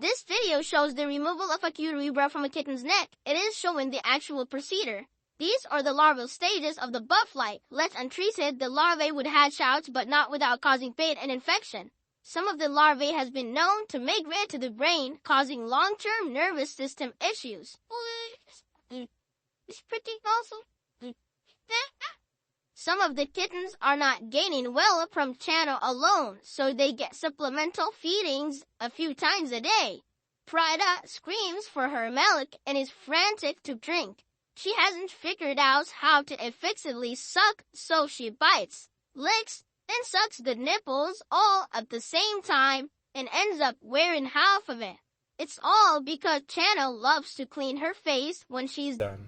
This video shows the removal of a curibra from a kitten's neck. It is showing the actual procedure. These are the larval stages of the butt fly. Left untreated, the larvae would hatch out but not without causing pain and infection. Some of the larvae has been known to migrate to the brain, causing long-term nervous system issues. It's pretty awesome. Some of the kittens are not gaining well from Channel alone, so they get supplemental feedings a few times a day. Prida screams for her milk and is frantic to drink. She hasn't figured out how to effectively suck, so she bites, licks, and sucks the nipples all at the same time and ends up wearing half of it. It's all because Channel loves to clean her face when she's done.